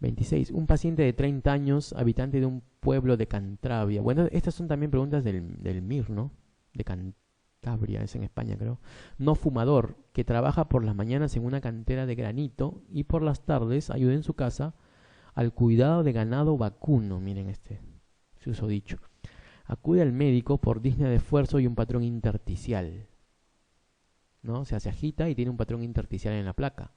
26. Un paciente de 30 años, habitante de un pueblo de Cantabria. Bueno, estas son también preguntas del MIR, ¿no? De Cantabria, es en España, creo. No fumador, que trabaja por las mañanas en una cantera de granito y por las tardes ayuda en su casa al cuidado de ganado vacuno. Miren este susodicho. Acude al médico por disnea de esfuerzo y un patrón intersticial, ¿no? O sea, se agita y tiene un patrón intersticial en la placa.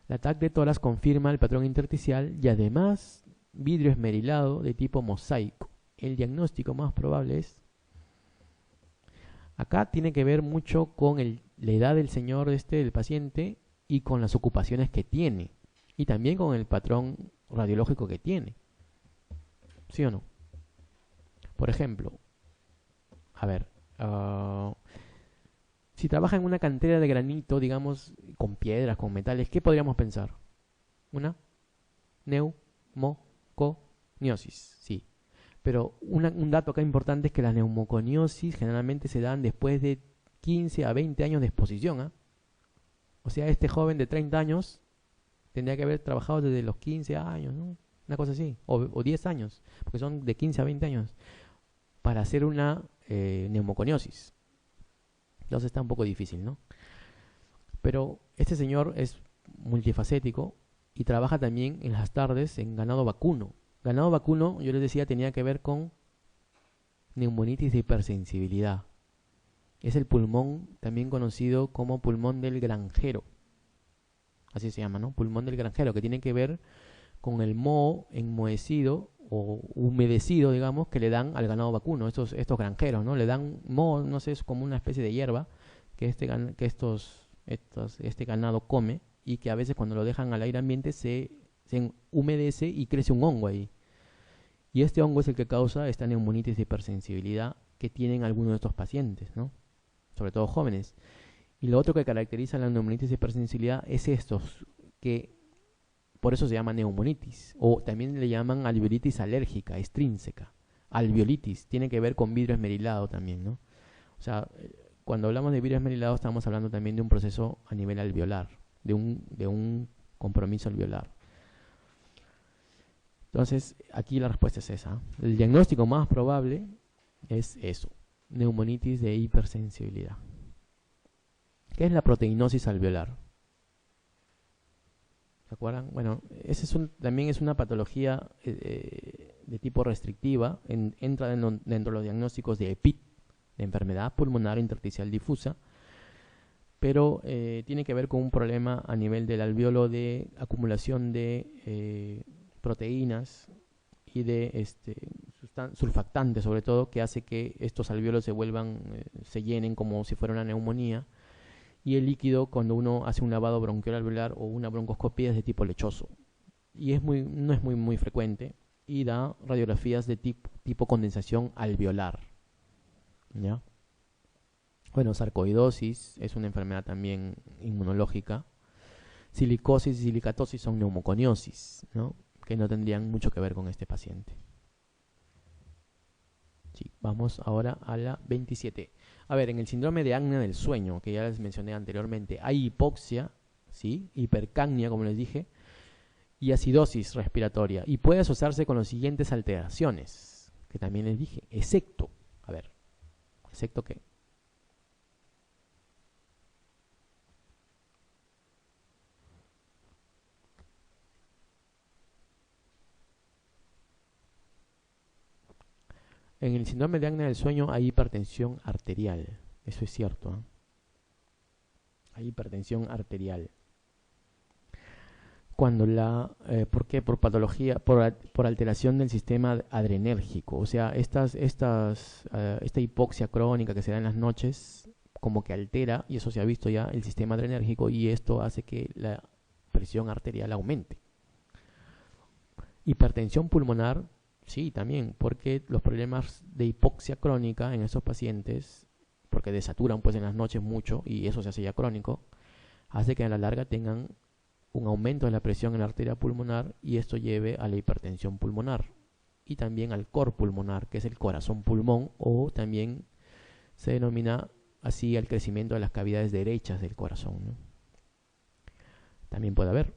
El ataque de toras confirma el patrón intersticial y además vidrio esmerilado de tipo mosaico. El diagnóstico más probable es... Acá tiene que ver mucho con la edad del señor del paciente y con las ocupaciones que tiene. Y también con el patrón radiológico que tiene. ¿Sí o no? Por ejemplo, a ver, si trabaja en una cantera de granito, digamos, con piedras, con metales, ¿qué podríamos pensar? Una neumoconiosis, sí. Pero un dato acá importante es que las neumoconiosis generalmente se dan después de 15 a 20 años de exposición, ¿eh? O sea, este joven de 30 años tendría que haber trabajado desde los 15 años, ¿no? Una cosa así, o 10 años, porque son de 15 a 20 años, para hacer una neumoconiosis. Entonces está un poco difícil, ¿no? Pero este señor es multifacético y trabaja también en las tardes en ganado vacuno. Ganado vacuno, yo les decía, tenía que ver con neumonitis de hipersensibilidad. Es el pulmón también conocido como pulmón del granjero. Así se llama, ¿no? Pulmón del granjero, que tiene que ver con el moho enmohecido o humedecido, digamos, que le dan al ganado vacuno, estos granjeros, ¿no? Le dan moho, no sé, es como una especie de hierba que este ganado come y que a veces cuando lo dejan al aire ambiente se humedece y crece un hongo ahí. Y este hongo es el que causa esta neumonitis de hipersensibilidad que tienen algunos de estos pacientes, ¿no? Sobre todo jóvenes. Y lo otro que caracteriza la neumonitis de hipersensibilidad es estos, que por eso se llama neumonitis, o también le llaman alveolitis alérgica, extrínseca. Alveolitis, tiene que ver con vidrio esmerilado también, ¿no? O sea, cuando hablamos de vidrio esmerilado estamos hablando también de un proceso a nivel alveolar, de un compromiso alveolar. Entonces, aquí la respuesta es esa. El diagnóstico más probable es eso, neumonitis de hipersensibilidad. ¿Qué es la proteinosis alveolar? ¿Se acuerdan? Bueno, también es una patología de tipo restrictiva. Entra dentro de los diagnósticos de EPID, de enfermedad pulmonar intersticial difusa, pero tiene que ver con un problema a nivel del alveolo de acumulación de proteínas y de surfactantes, sobre todo, que hace que estos alveolos se llenen como si fuera una neumonía. Y el líquido, cuando uno hace un lavado bronquial alveolar o una broncoscopia, es de tipo lechoso. Y no es muy frecuente y da radiografías de tipo condensación alveolar. ¿Ya? Bueno, sarcoidosis es una enfermedad también inmunológica. Silicosis y silicatosis son neumoconiosis, ¿no? Que no tendrían mucho que ver con este paciente. Sí, vamos ahora a la 27. A ver, en el síndrome de apnea del sueño, que ya les mencioné anteriormente, hay hipoxia, ¿sí? Hipercapnia, como les dije, y acidosis respiratoria. Y puede asociarse con las siguientes alteraciones, que también les dije, excepto, a ver, ¿excepto qué? En el síndrome de apnea del sueño hay hipertensión arterial. Eso es cierto, ¿eh? Hay hipertensión arterial. ¿Por qué? Por patología, por alteración del sistema adrenérgico. O sea, esta hipoxia crónica que se da en las noches, como que altera, y eso se ha visto ya, el sistema adrenérgico, y esto hace que la presión arterial aumente. Hipertensión pulmonar, sí, también, porque los problemas de hipoxia crónica en esos pacientes, porque desaturan pues en las noches mucho, y eso se hace ya crónico, hace que a la larga tengan un aumento de la presión en la arteria pulmonar y esto lleve a la hipertensión pulmonar y también al cor pulmonar, que es el corazón pulmón, o también se denomina así al crecimiento de las cavidades derechas del corazón, ¿no? También puede haber.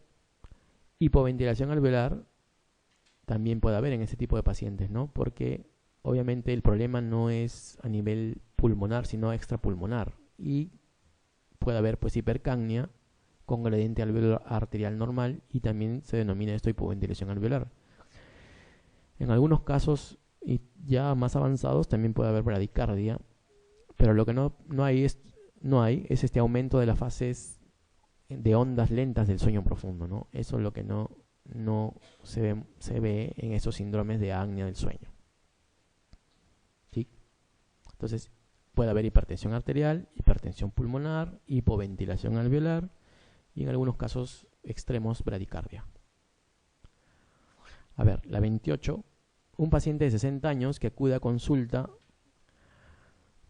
Hipoventilación alveolar también puede haber en este tipo de pacientes, ¿no? Porque obviamente el problema no es a nivel pulmonar, sino extrapulmonar. Y puede haber pues hipercapnia con gradiente alveolar arterial normal y también se denomina esto hipoventilación alveolar. En algunos casos y ya más avanzados también puede haber bradicardia, pero lo que no hay es este aumento de las fases de ondas lentas del sueño profundo, ¿no? Eso es lo que no se ve en esos síndromes de apnea del sueño. ¿Sí? Entonces, puede haber hipertensión arterial, hipertensión pulmonar, hipoventilación alveolar y en algunos casos extremos bradicardia. A ver, la 28. Un paciente de 60 años que acude a consulta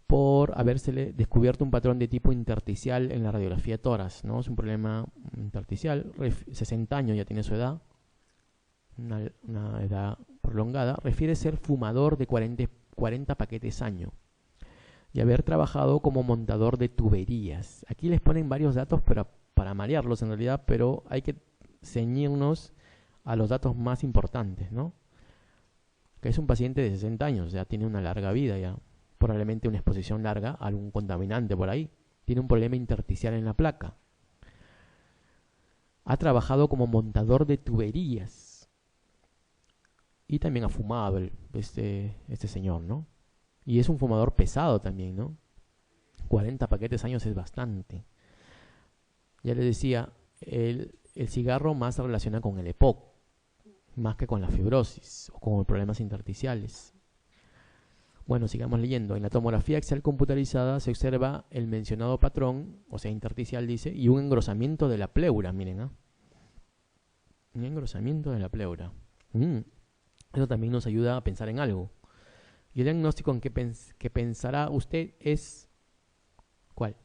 por habérsele descubierto un patrón de tipo intersticial en la radiografía de tórax, ¿no? Es un problema intersticial, 60 años ya tiene su edad, una edad prolongada, refiere ser fumador de 40 paquetes año y haber trabajado como montador de tuberías. Aquí les ponen varios datos para marearlos en realidad, pero hay que ceñirnos a los datos más importantes, ¿no? Que es un paciente de 60 años, ya tiene una larga vida ya, probablemente una exposición larga a algún contaminante por ahí, tiene un problema intersticial en la placa, ha trabajado como montador de tuberías y también ha fumado este señor, ¿no? Y es un fumador pesado también, ¿no? 40 paquetes años es bastante. Ya les decía, el cigarro más se relaciona con el EPOC, más que con la fibrosis o con problemas intersticiales. Bueno, sigamos leyendo. En la tomografía axial computarizada se observa el mencionado patrón, o sea, intersticial dice, y un engrosamiento de la pleura, miren, ¿eh? Un engrosamiento de la pleura. Eso también nos ayuda a pensar en algo. Y el diagnóstico en que pensará usted es... ¿Cuál?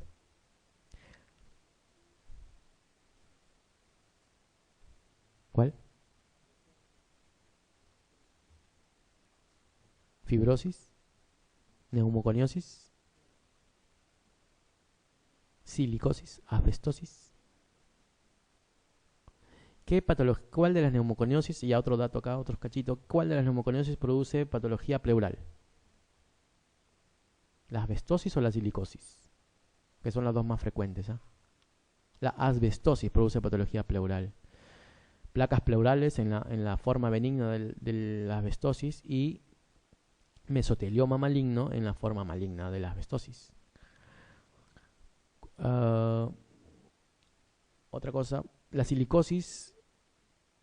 ¿Cuál? Fibrosis, neumoconiosis, silicosis, asbestosis. ¿Cuál de las neumoconiosis, y ya otro dato acá, otros cachitos, cuál de las neumoconiosis produce patología pleural? ¿La asbestosis o la silicosis? Que son las dos más frecuentes, ¿eh? La asbestosis produce patología pleural. Placas pleurales en la forma benigna de la asbestosis y mesotelioma maligno en la forma maligna de la asbestosis. Otra cosa, la silicosis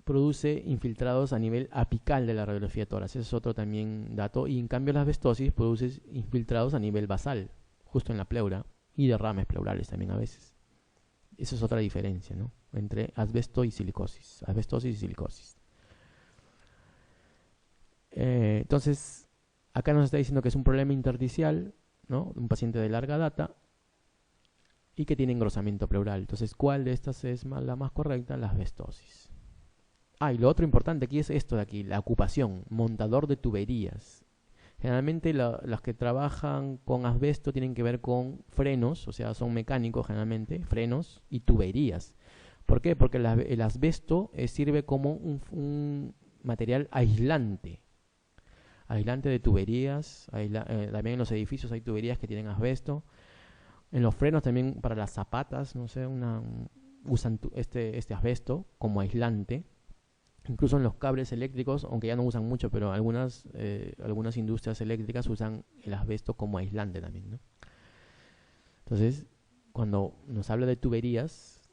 produce infiltrados a nivel apical de la radiografía de tórax. Ese es otro también dato. Y en cambio la asbestosis produce infiltrados a nivel basal, justo en la pleura, y derrames pleurales también a veces. Esa es otra diferencia, ¿no? Entre asbesto y silicosis. Asbestosis y silicosis. Entonces, acá nos está diciendo que es un problema intersticial, ¿no? Un paciente de larga data y que tiene engrosamiento pleural. Entonces, ¿cuál de estas es la más correcta? La asbestosis. Y lo otro importante aquí es esto de aquí, la ocupación, montador de tuberías. Generalmente los que trabajan con asbesto tienen que ver con frenos, o sea, son mecánicos generalmente, frenos y tuberías. ¿Por qué? Porque el asbesto sirve como un material aislante de tuberías. También en los edificios hay tuberías que tienen asbesto. En los frenos también para las zapatas, no sé, usan este asbesto como aislante. Incluso en los cables eléctricos, aunque ya no usan mucho, pero algunas industrias eléctricas usan el asbesto como aislante también, ¿no? Entonces, cuando nos habla de tuberías,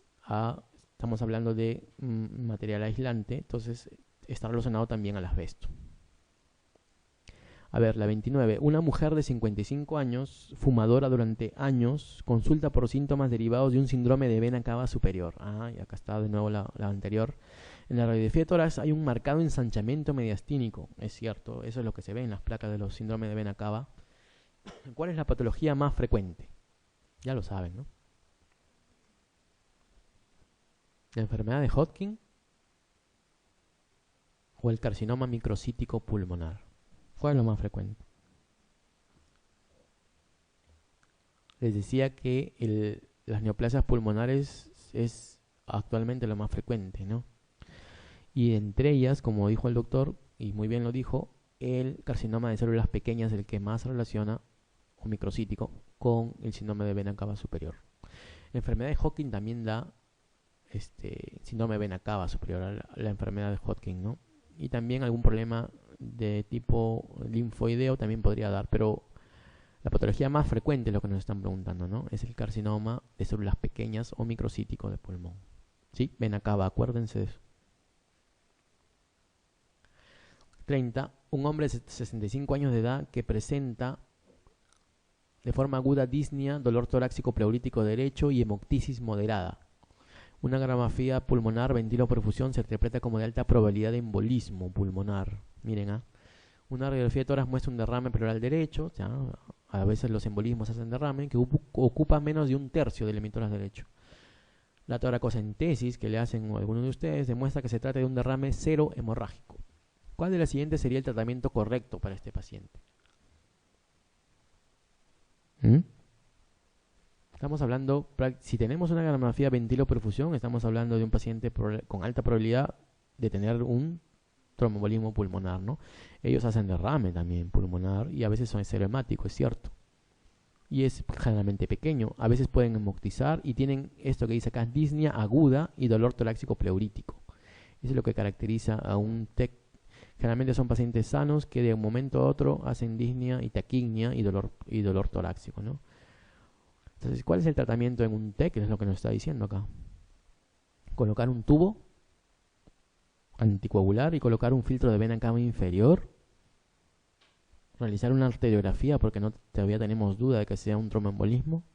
estamos hablando de material aislante, entonces está relacionado también al asbesto. A ver, la 29. Una mujer de 55 años, fumadora durante años, consulta por síntomas derivados de un síndrome de vena cava superior. Y acá está de nuevo la anterior. En la radiografía de tórax hay un marcado ensanchamiento mediastínico. Es cierto, eso es lo que se ve en las placas de los síndromes de vena cava. ¿Cuál es la patología más frecuente? Ya lo saben, ¿no? ¿La enfermedad de Hodgkin o el carcinoma microcítico pulmonar? ¿Cuál es lo más frecuente? Les decía que las neoplasias pulmonares es actualmente lo más frecuente, ¿no? Y entre ellas, como dijo el doctor, y muy bien lo dijo, el carcinoma de células pequeñas es el que más se relaciona, o microcítico, con el síndrome de vena cava superior. La enfermedad de Hodgkin también da síndrome de vena cava superior a la enfermedad de Hodgkin, ¿no? Y también algún problema de tipo linfoideo también podría dar, pero la patología más frecuente es lo que nos están preguntando, ¿no? Es el carcinoma de células pequeñas o microcítico de pulmón. ¿Sí? Vena cava, acuérdense de eso. 30. Un hombre de 65 años de edad que presenta de forma aguda disnea, dolor torácico pleurítico derecho y hemoptisis moderada. Una gramografía pulmonar ventiloperfusión se interpreta como de alta probabilidad de embolismo pulmonar. Miren, una radiografía de tórax muestra un derrame pleural derecho, ¿ya? A veces los embolismos hacen derrame, que ocupa menos de un tercio del hemitórax derecho. La toracocentesis que le hacen algunos de ustedes demuestra que se trata de un derrame cero hemorrágico. ¿Cuál de las siguientes sería el tratamiento correcto para este paciente? Estamos hablando, si tenemos una gramografía ventiloperfusión, estamos hablando de un paciente con alta probabilidad de tener un tromboembolismo pulmonar, ¿no? Ellos hacen derrame también pulmonar y a veces son ceremáticos, es cierto. Y es generalmente pequeño. A veces pueden hemoptizar y tienen esto que dice acá, disnea aguda y dolor torácico pleurítico. Eso es lo que caracteriza a un TEC. Generalmente son pacientes sanos que de un momento a otro hacen disnea y taquignia y dolor torácico, ¿no? Entonces, ¿cuál es el tratamiento en un TEC? Es lo que nos está diciendo acá. Colocar un tubo anticoagular y colocar un filtro de vena cava inferior. Realizar una arteriografía porque todavía tenemos duda de que sea un tromboembolismo.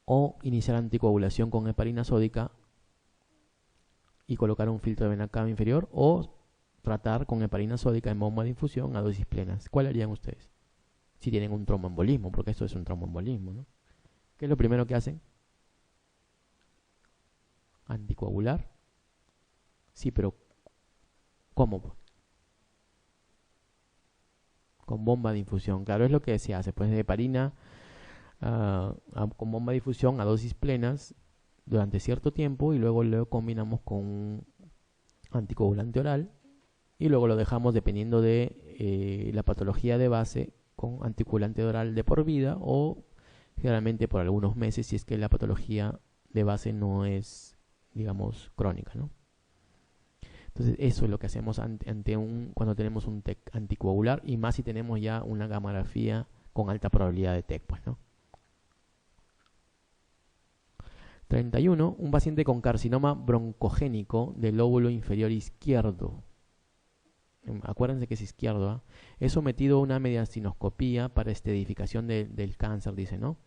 O iniciar anticoagulación con heparina sódica y colocar un filtro de vena cava inferior. O tratar con heparina sódica en bomba de infusión a dosis plenas. ¿Cuál harían ustedes? Si tienen un tromboembolismo, porque esto es un tromboembolismo, ¿no? ¿Qué es lo primero que hacen? Anticoagular. Sí, pero ¿cómo? Con bomba de infusión. Claro, es lo que se hace. Pues de heparina con bomba de infusión a dosis plenas durante cierto tiempo y luego lo combinamos con un anticoagulante oral y luego lo dejamos dependiendo de la patología de base con anticoagulante oral de por vida o generalmente por algunos meses si es que la patología de base no es, digamos, crónica, ¿no? Entonces eso es lo que hacemos cuando tenemos un TEC anticoagular y más si tenemos ya una gamografía con alta probabilidad de TEC, pues, ¿no? 31. Un paciente con carcinoma broncogénico del lóbulo inferior izquierdo. Acuérdense que es izquierdo, es sometido a una mediastinoscopía para estadificación del cáncer, dice, ¿no?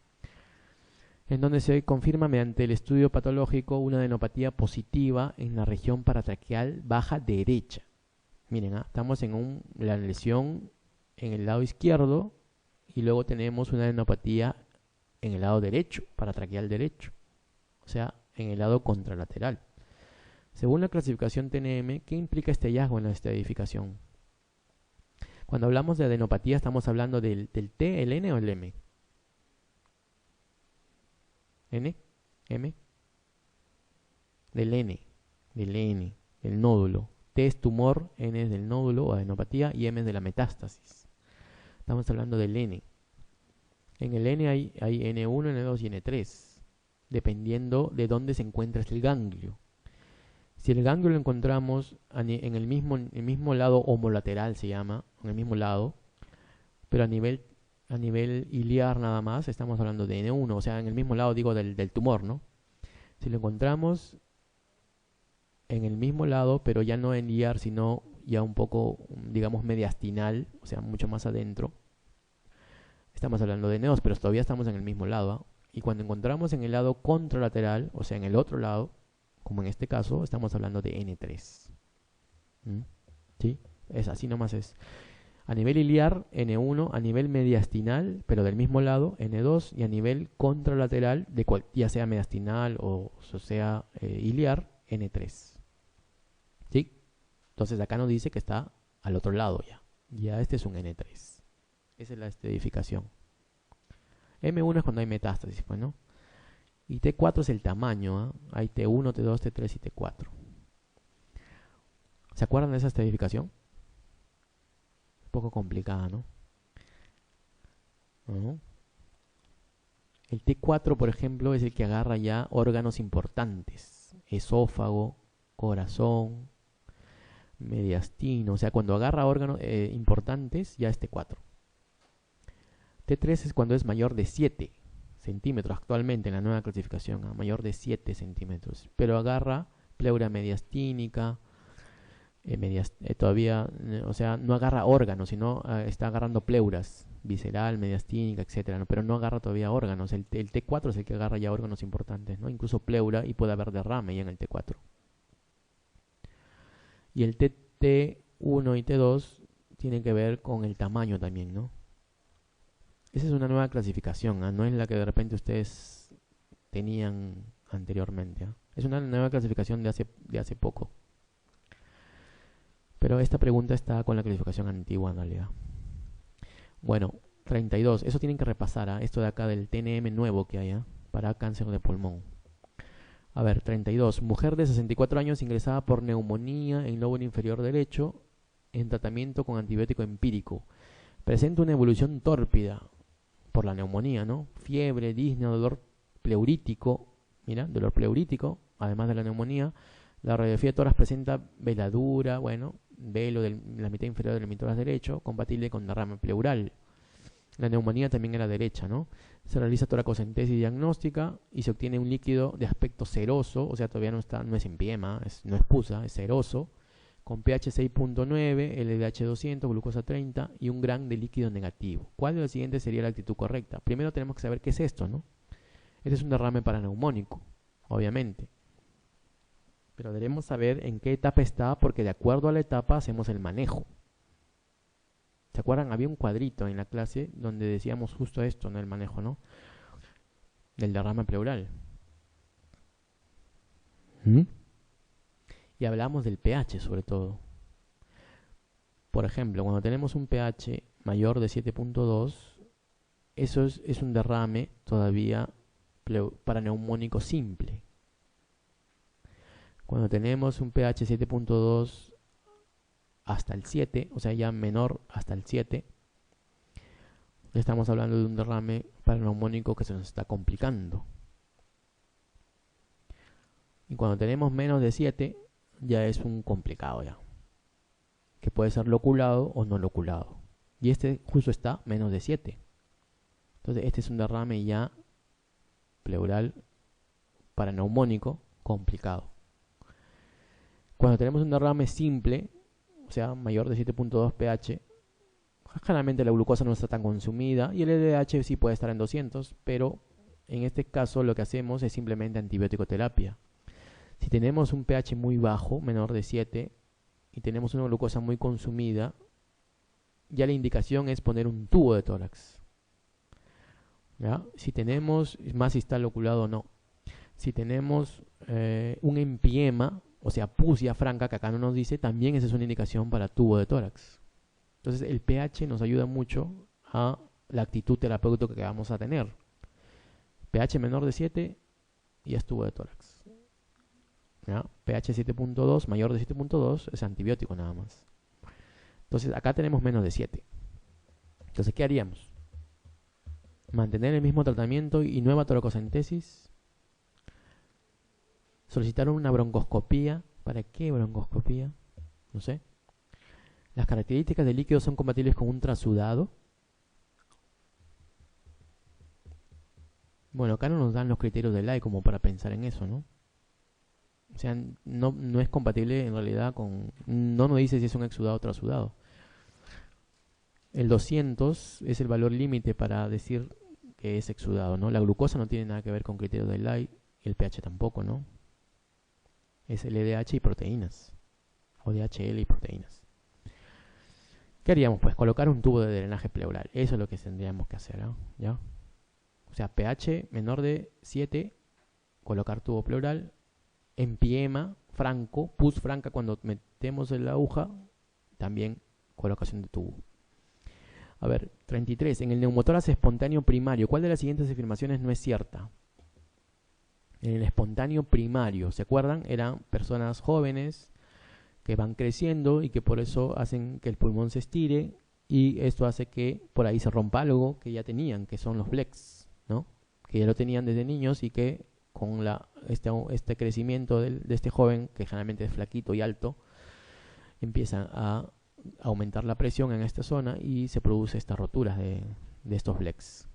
En donde se confirma mediante el estudio patológico una adenopatía positiva en la región paratraqueal baja derecha. Miren, estamos en la lesión en el lado izquierdo y luego tenemos una adenopatía en el lado derecho, paratraqueal derecho, o sea, en el lado contralateral. Según la clasificación TNM, ¿qué implica este hallazgo en la estadificación? Cuando hablamos de adenopatía, ¿estamos hablando del T, el N o el M? ¿N? ¿M? Del N, del nódulo. T es tumor, N es del nódulo o adenopatía y M es de la metástasis. Estamos hablando del N. En el N hay N1, N2 y N3, dependiendo de dónde se encuentra el ganglio. Si el ganglio lo encontramos en el mismo lado homolateral, se llama, en el mismo lado, pero a nivel iliar nada más, estamos hablando de N1, o sea, en el mismo lado, digo, del tumor, ¿no? Si lo encontramos en el mismo lado, pero ya no en iliar, sino ya un poco, digamos, mediastinal, o sea, mucho más adentro, estamos hablando de N2, pero todavía estamos en el mismo lado, ¿eh? Y cuando encontramos en el lado contralateral, o sea, en el otro lado, como en este caso, estamos hablando de N3. ¿Sí? Es así nomás es. A nivel iliar, N1, a nivel mediastinal, pero del mismo lado, N2, y a nivel contralateral, ya sea mediastinal o sea iliar, N3. ¿Sí? Entonces acá nos dice que está al otro lado ya. Ya este es un N3. Esa es la estadificación. M1 es cuando hay metástasis, pues, ¿no? Y T4 es el tamaño, ¿eh? Hay T1, T2, T3 y T4. ¿Se acuerdan de esa estratificación? Un poco complicada, ¿no? ¿No? El T4, por ejemplo, es el que agarra ya órganos importantes. Esófago, corazón, mediastino. O sea, cuando agarra órganos importantes, ya es T4. T3 es cuando es mayor de 7 centímetros actualmente en la nueva clasificación, ¿eh? Mayor de 7 centímetros. Pero agarra pleura mediastínica, todavía, o sea, no agarra órganos, sino está agarrando pleuras, visceral, mediastínica, etcétera, ¿no? Pero no agarra todavía órganos. El T4 es el que agarra ya órganos importantes, ¿no? Incluso pleura, y puede haber derrame ya en el T4. Y el T1 y T2 tienen que ver con el tamaño también, ¿no? Esa es una nueva clasificación, ¿eh? No es la que de repente ustedes tenían anteriormente, ¿eh? Es una nueva clasificación de hace poco. Pero esta pregunta está con la clasificación antigua en realidad. Bueno, 32. Eso tienen que repasar, ¿eh? Esto de acá del TNM nuevo que hay, ¿eh? Para cáncer de pulmón. A ver, 32. Mujer de 64 años ingresada por neumonía en lóbulo inferior derecho en tratamiento con antibiótico empírico. Presenta una evolución tórpida por la neumonía, ¿no? Fiebre, disnea, dolor pleurítico. Mira, dolor pleurítico, además de la neumonía. La radiografía de tórax presenta veladura, bueno, velo de la mitad inferior del tórax derecho, compatible con derrame pleural. La neumonía también era derecha, ¿no? Se realiza toracocentesis diagnóstica y se obtiene un líquido de aspecto ceroso, o sea, todavía no es empiema, no es pus, es ceroso, con pH 6.9, LDH 200, glucosa 30 y un gran de líquido negativo. ¿Cuál de los siguientes sería la actitud correcta? Primero tenemos que saber qué es esto, ¿no? Este es un derrame paraneumónico, obviamente. Pero debemos saber en qué etapa está, porque de acuerdo a la etapa hacemos el manejo. ¿Se acuerdan? Había un cuadrito en la clase donde decíamos justo esto, ¿no? El manejo, ¿no? Del derrame pleural. Y hablamos del pH sobre todo. Por ejemplo, cuando tenemos un pH mayor de 7.2, eso es un derrame todavía paraneumónico simple. Cuando tenemos un pH 7.2 hasta el 7, o sea ya menor hasta el 7, estamos hablando de un derrame paraneumónico que se nos está complicando. Y cuando tenemos menos de 7, ya es un complicado ya, que puede ser loculado o no loculado. Y este justo está menos de 7. Entonces este es un derrame ya pleural paraneumónico complicado. Cuando tenemos un derrame simple, o sea, mayor de 7.2 pH, generalmente la glucosa no está tan consumida y el LDH sí puede estar en 200, pero en este caso lo que hacemos es simplemente antibiótico terapia. Si tenemos un pH muy bajo, menor de 7, y tenemos una glucosa muy consumida, ya la indicación es poner un tubo de tórax. ¿Ya? Si tenemos, más si está loculado o no. Si tenemos un empiema, o sea, pusia franca, que acá no nos dice, también esa es una indicación para tubo de tórax. Entonces el pH nos ayuda mucho a la actitud terapéutica que vamos a tener. pH menor de 7 y es tubo de tórax. ¿Ya? pH 7.2, mayor de 7.2 es antibiótico nada más. Entonces acá tenemos menos de 7. Entonces, ¿qué haríamos? Mantener el mismo tratamiento y nueva toracocentesis. Solicitaron una broncoscopía. ¿Para qué broncoscopía? No sé. Las características del líquido son compatibles con un trasudado. Bueno, acá no nos dan los criterios del AI como para pensar en eso, ¿no? O sea, no es compatible en realidad con... No nos dice si es un exudado o trasudado. El 200 es el valor límite para decir que es exudado, ¿no? La glucosa no tiene nada que ver con criterios del AI y el pH tampoco, ¿no? Es LDH y proteínas, o DHL y proteínas. ¿Qué haríamos? Pues colocar un tubo de drenaje pleural. Eso es lo que tendríamos que hacer, ¿no? ¿Ya? O sea, pH menor de 7, colocar tubo pleural, empiema franco, pus franca cuando metemos en la aguja, también colocación de tubo. A ver, 33. En el neumotórax espontáneo primario, ¿cuál de las siguientes afirmaciones no es cierta? En el espontáneo primario, ¿se acuerdan? Eran personas jóvenes que van creciendo y que por eso hacen que el pulmón se estire, y esto hace que por ahí se rompa algo que ya tenían, que son los flex, ¿no? Que ya lo tenían desde niños y que con este crecimiento de este joven, que generalmente es flaquito y alto, empiezan a aumentar la presión en esta zona y se produce estas roturas de estos flex.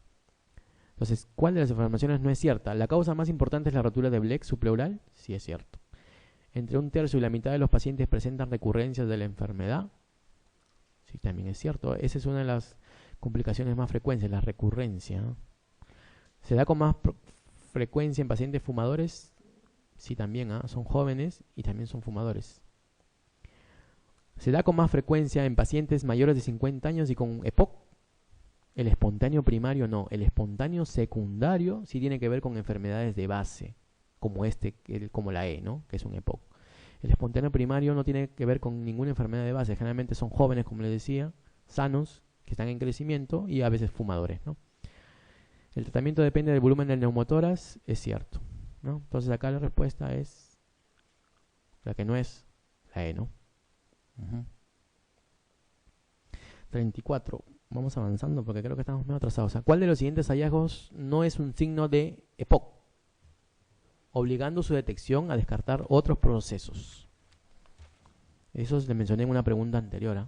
Entonces, ¿cuál de las informaciones no es cierta? La causa más importante es la rotura de Blech subpleural. Sí, es cierto. Entre un tercio y la mitad de los pacientes presentan recurrencias de la enfermedad. Sí, también es cierto. Esa es una de las complicaciones más frecuentes, la recurrencia. ¿Se da con más frecuencia en pacientes fumadores? Sí, también. Son jóvenes y también son fumadores. ¿Se da con más frecuencia en pacientes mayores de 50 años y con EPOC? El espontáneo primario no. El espontáneo secundario sí tiene que ver con enfermedades de base, como como la E, ¿no? Que es un EPOC. El espontáneo primario no tiene que ver con ninguna enfermedad de base. Generalmente son jóvenes, como les decía, sanos, que están en crecimiento y a veces fumadores, ¿no? El tratamiento depende del volumen del neumotórax, es cierto, ¿no? Entonces acá la respuesta es la que no es la E, ¿no? 34. Vamos avanzando porque creo que estamos medio atrasados. ¿Cuál de los siguientes hallazgos no es un signo de EPOC? Obligando su detección a descartar otros procesos. Eso le mencioné en una pregunta anterior,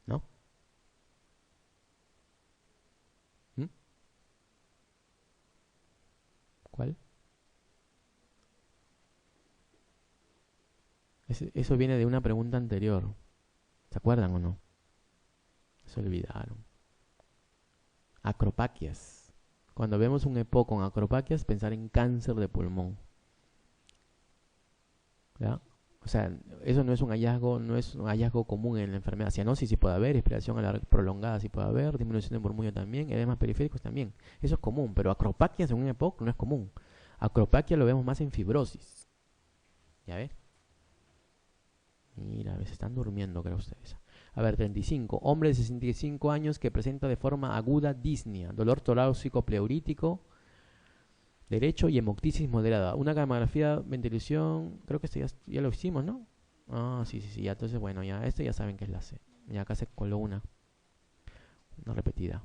¿no? ¿Cuál? Eso viene de una pregunta anterior. ¿Se acuerdan o no? Se olvidaron. Acropaquias. Cuando vemos un EPOC con acropaquias, pensar en cáncer de pulmón. ¿Ya? O sea, eso no es un hallazgo común en la enfermedad. Cianosis sí puede haber, respiración prolongada sí puede haber, disminución de murmullo también, edemas periféricos también. Eso es común, pero acropaquias en un EPOC no es común. Acropaquia lo vemos más en fibrosis. ¿Ya ves? Mira, a veces están durmiendo, creo ustedes. A ver, 35. Hombre de 65 años que presenta de forma aguda disnea, dolor torácico pleurítico derecho y hemoptisis moderada. Una gamografía, ventilación, creo que esto ya lo hicimos, ¿no? Sí, ya. Entonces, bueno, ya esto ya saben que es la C. Ya acá se coló una repetida.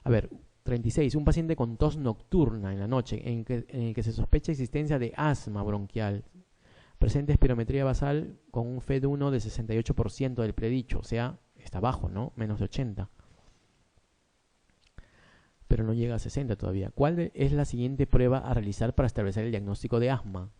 A ver, 36. Un paciente con tos nocturna en la noche en el que se sospecha existencia de asma bronquial. Presenta espirometría basal con un FED1 de 68% del predicho, o sea, está bajo, ¿no? Menos de 80. Pero no llega a 60 todavía. ¿Cuál es la siguiente prueba a realizar para establecer el diagnóstico de asma?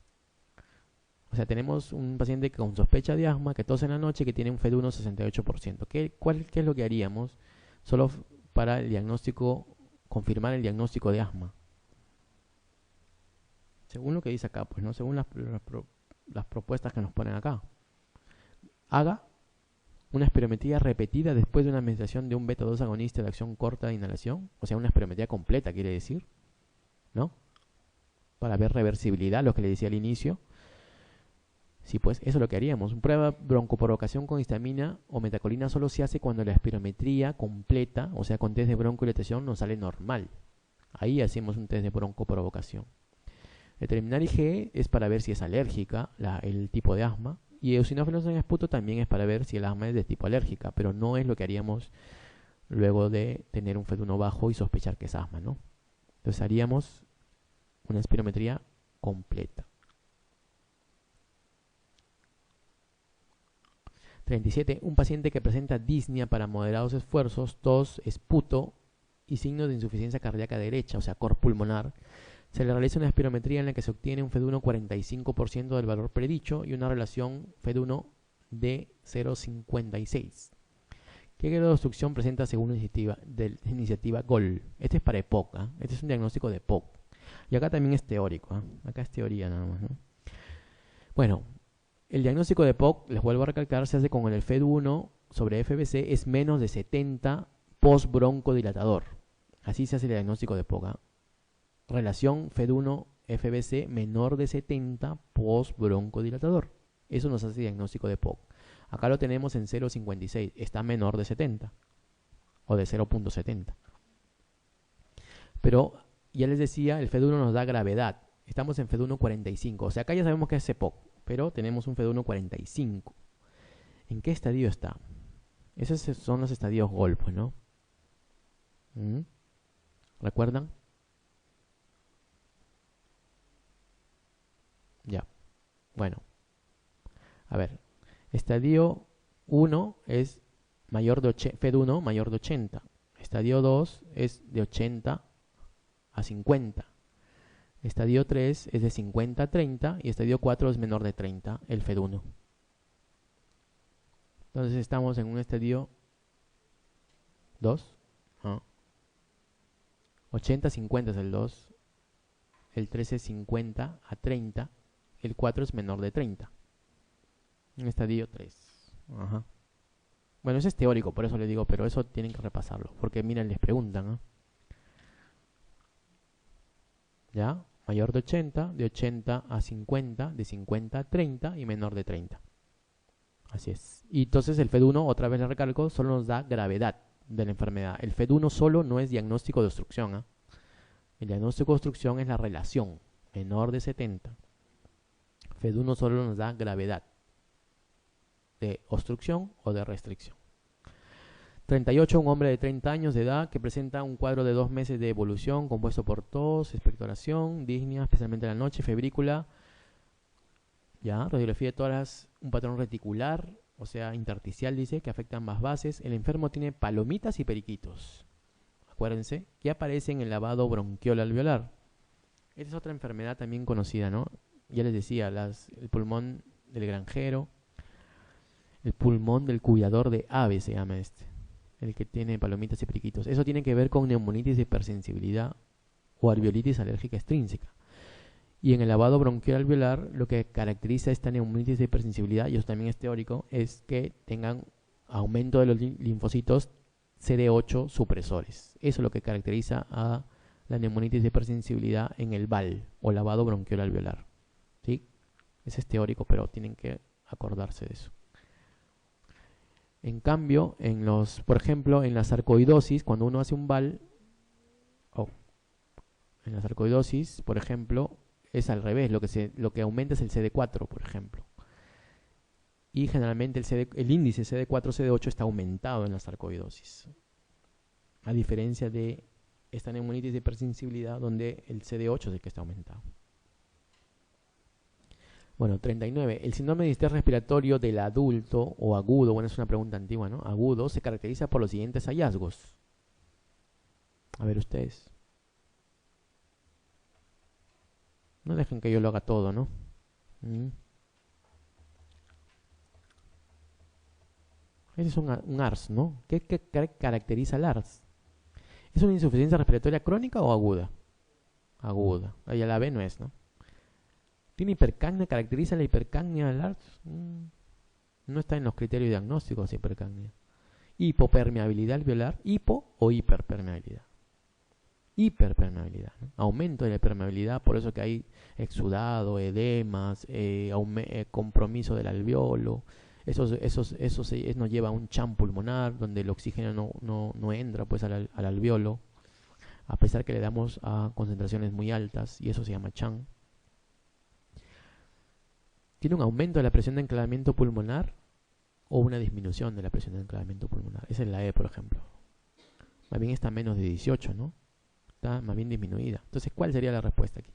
O sea, tenemos un paciente con sospecha de asma que tose en la noche y que tiene un FED1 68%. ¿Qué es lo que haríamos solo para el diagnóstico, confirmar el diagnóstico de asma? Según lo que dice acá, pues no, según las propuestas que nos ponen acá. Haga una espirometría repetida después de una administración de un beta-2 agonista de acción corta de inhalación, o sea, una espirometría completa, quiere decir, ¿no? Para ver reversibilidad, lo que le decía al inicio. Sí, pues eso es lo que haríamos. Una prueba broncoprovocación con histamina o metacolina solo se hace cuando la espirometría completa, o sea, con test de broncodilatación, nos sale normal. Ahí hacemos un test de broncoprovocación. Determinar IgE es para ver si es alérgica el tipo de asma. Y eosinófilos en esputo también es para ver si el asma es de tipo alérgica, pero no es lo que haríamos luego de tener un FED1 bajo y sospechar que es asma, ¿no? Entonces haríamos una espirometría completa. 37. Un paciente que presenta disnea para moderados esfuerzos, tos, esputo y signos de insuficiencia cardíaca derecha, o sea, cor pulmonar. Se le realiza una espirometría en la que se obtiene un FED1 45% del valor predicho y una relación FED1 de 0,56. ¿Qué grado de obstrucción presenta según la iniciativa GOL? Este es para EPOC, este es un diagnóstico de EPOC. Y acá también es teórico, acá es teoría nada más, ¿no? Bueno, el diagnóstico de EPOC, les vuelvo a recalcar, se hace con el FED1 sobre FBC es menos de 70 post-broncodilatador. Así se hace el diagnóstico de EPOC, Relación FED1 FBC menor de 70 post-broncodilatador. Eso nos hace diagnóstico de EPOC. Acá lo tenemos en 0,56. Está menor de 70. O de 0,70. Pero ya les decía, el FED1 nos da gravedad. Estamos en FED1 45. O sea, acá ya sabemos que es EPOC. pero tenemos un FED1 45. ¿En qué estadio está? Esos son los estadios Gol, pues, ¿no? ¿Recuerdan? Ya. Bueno, a ver. Estadio 1 es mayor de FED1 mayor de 80. Estadio 2 es de 80 a 50. Estadio 3 es de 50 a 30 y estadio 4 es menor de 30, el FED1. Entonces estamos en un estadio 2. 80 a 50 es el 2. El 3 es 50 a 30. El 4 es menor de 30. En estadio 3. Ajá. Bueno, eso es teórico, por eso le digo, pero eso tienen que repasarlo. Porque miren, les preguntan, ¿eh? ¿Ya? Mayor de 80 a 50, de 50 a 30 y menor de 30. Así es. Y entonces el FED1, otra vez le recalco, solo nos da gravedad de la enfermedad. El FED1 solo no es diagnóstico de obstrucción, ¿eh? El diagnóstico de obstrucción es la relación menor de 70. FED1 solo nos da gravedad de obstrucción o de restricción. 38, un hombre de 30 años de edad que presenta un cuadro de 2 meses de evolución compuesto por tos, expectoración, disnea, especialmente en la noche, febrícula, ya, radiografía de tórax, un patrón reticular, o sea, intersticial, dice, que afecta ambas bases. El enfermo tiene palomitas y periquitos. Acuérdense, que aparece en el lavado bronquiol alveolar. Esta es otra enfermedad también conocida, ¿no? Ya les decía, el pulmón del granjero, el pulmón del cuidador de aves se llama este, el que tiene palomitas y periquitos. Eso tiene que ver con neumonitis de hipersensibilidad o alveolitis alérgica extrínseca. Y en el lavado bronquial alveolar, lo que caracteriza esta neumonitis de hipersensibilidad, y eso también es teórico, es que tengan aumento de los linfocitos CD8 supresores. Eso es lo que caracteriza a la neumonitis de hipersensibilidad en el VAL o lavado bronquial alveolar. ¿Sí? Ese es teórico, pero tienen que acordarse de eso. En cambio, por ejemplo, en la sarcoidosis, cuando uno hace un VAL, en la sarcoidosis, por ejemplo, es al revés, lo que aumenta es el CD4, por ejemplo. Y generalmente el índice CD4-CD8 está aumentado en la sarcoidosis. A diferencia de esta neumonitis de hipersensibilidad, donde el CD8 es el que está aumentado. Bueno, 39. El síndrome de distrés respiratorio del adulto o agudo, bueno, es una pregunta antigua, ¿no? Agudo, se caracteriza por los siguientes hallazgos. A ver ustedes. No dejen que yo lo haga todo, ¿no? Ese es un ARS, ¿no? ¿Qué caracteriza el ARS? ¿Es una insuficiencia respiratoria crónica o aguda? Aguda. Ahí a la B no es, ¿no? ¿Tiene hipercapnia? ¿Caracteriza la hipercapnia del ARS? No está en los criterios diagnósticos de hipercapnia. Hipopermeabilidad alveolar, hipo o hiperpermeabilidad. Hiperpermeabilidad, ¿no? Aumento de la permeabilidad, por eso que hay exudado, edemas, compromiso del alveolo. Eso nos lleva a un CHAM pulmonar, donde el oxígeno no entra pues al alveolo, a pesar que le damos a concentraciones muy altas, y eso se llama CHAM. ¿Tiene un aumento de la presión de enclavamiento pulmonar o una disminución de la presión de enclavamiento pulmonar? Esa es la E, por ejemplo. Más bien está menos de 18, ¿no? Está más bien disminuida. Entonces, ¿cuál sería la respuesta aquí?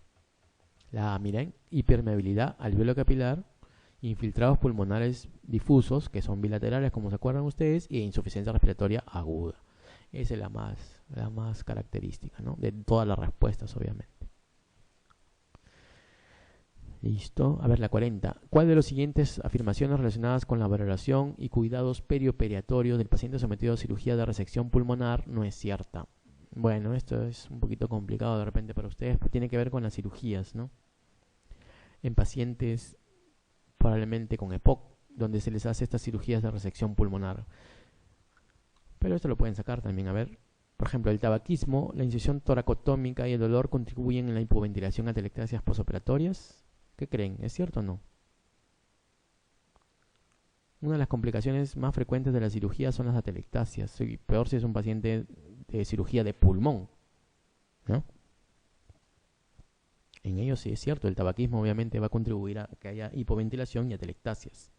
La A, miren, hipermeabilidad alveolo capilar, infiltrados pulmonares difusos, que son bilaterales, como se acuerdan ustedes, y insuficiencia respiratoria aguda. Esa es la más característica, ¿no? De todas las respuestas, obviamente. Listo. A ver, la 40. ¿Cuál de las siguientes afirmaciones relacionadas con la valoración y cuidados perioperatorios del paciente sometido a cirugía de resección pulmonar no es cierta? Bueno, esto es un poquito complicado de repente para ustedes, pero tiene que ver con las cirugías, ¿no? En pacientes probablemente con EPOC, donde se les hace estas cirugías de resección pulmonar. Pero esto lo pueden sacar también, a ver. Por ejemplo, el tabaquismo, la incisión toracotómica y el dolor contribuyen en la hipoventilación a telectasias posoperatorias. ¿Qué creen? ¿Es cierto o no? Una de las complicaciones más frecuentes de la cirugía son las atelectasias, y peor si es un paciente de cirugía de pulmón, ¿no? En ello sí es cierto, el tabaquismo obviamente va a contribuir a que haya hipoventilación y atelectasias.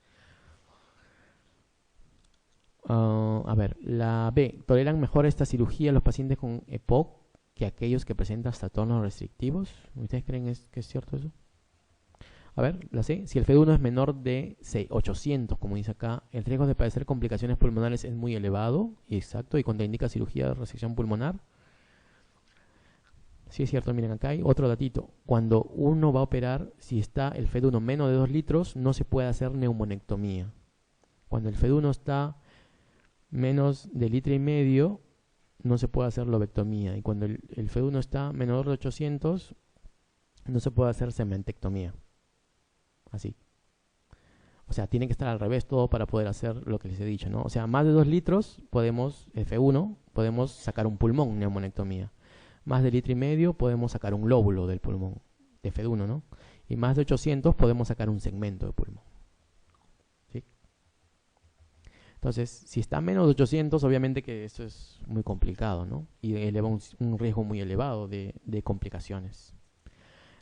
A ver, la B. ¿Toleran mejor esta cirugía los pacientes con EPOC que aquellos que presentan trastornos restrictivos? ¿Ustedes creen que es cierto eso? A ver, la C. Si el FeD1 es menor de 800, como dice acá, el riesgo de padecer complicaciones pulmonares es muy elevado. Y exacto, y contraindica cirugía de resección pulmonar. Sí es cierto, miren, acá hay otro datito. Cuando uno va a operar, si está el FeD1 menos de 2 litros, no se puede hacer neumonectomía. Cuando el FeD1 está menos de litro y medio, no se puede hacer lobectomía. Y cuando el FeD1 está menor de 800, no se puede hacer cementectomía. Así. O sea, tiene que estar al revés todo para poder hacer lo que les he dicho, ¿no? O sea, más de 2 litros podemos, F1, podemos sacar un pulmón, neumonectomía. Más de litro y medio podemos sacar un lóbulo del pulmón, de F1, ¿no? Y más de 800 podemos sacar un segmento de pulmón. ¿Sí? Entonces, si está menos de 800, obviamente que eso es muy complicado, ¿no? Y eleva un riesgo muy elevado de complicaciones.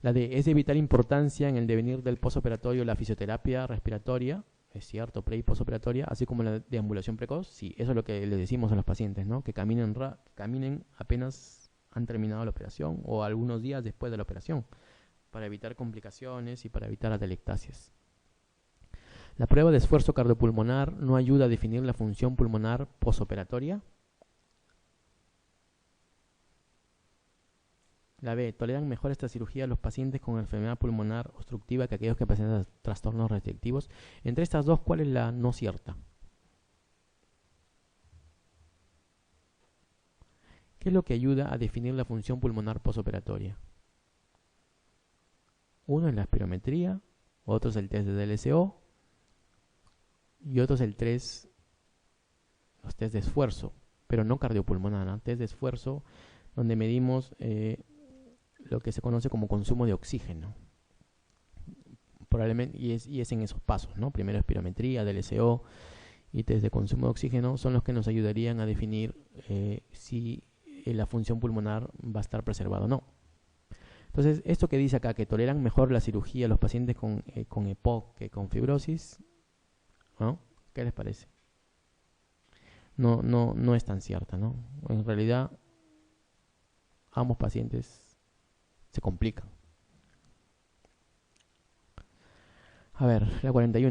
La D. Es de vital importancia en el devenir del posoperatorio la fisioterapia respiratoria, es cierto, pre y posoperatoria, así como la deambulación precoz. Sí, eso es lo que le decimos a los pacientes, ¿no? Que caminen apenas han terminado la operación o algunos días después de la operación, para evitar complicaciones y para evitar atelectasias. La prueba de esfuerzo cardiopulmonar no ayuda a definir la función pulmonar posoperatoria. La B. ¿Toleran mejor esta cirugía los pacientes con enfermedad pulmonar obstructiva que aquellos que presentan trastornos restrictivos? Entre estas dos, ¿cuál es la no cierta? ¿Qué es lo que ayuda a definir la función pulmonar posoperatoria? Uno es la espirometría, otro es el test de DLCO y otro es los test de esfuerzo, pero no cardiopulmonar, ¿no? Test de esfuerzo donde medimos lo que se conoce como consumo de oxígeno. Probablemente, y es en esos pasos, ¿no? Primero espirometría, DLCO y test de consumo de oxígeno son los que nos ayudarían a definir si la función pulmonar va a estar preservada o no. Entonces, esto que dice acá, que toleran mejor la cirugía los pacientes con EPOC que con fibrosis, ¿no? ¿Qué les parece? No es tan cierta, ¿no? En realidad, ambos pacientes se complican. A ver, la 41.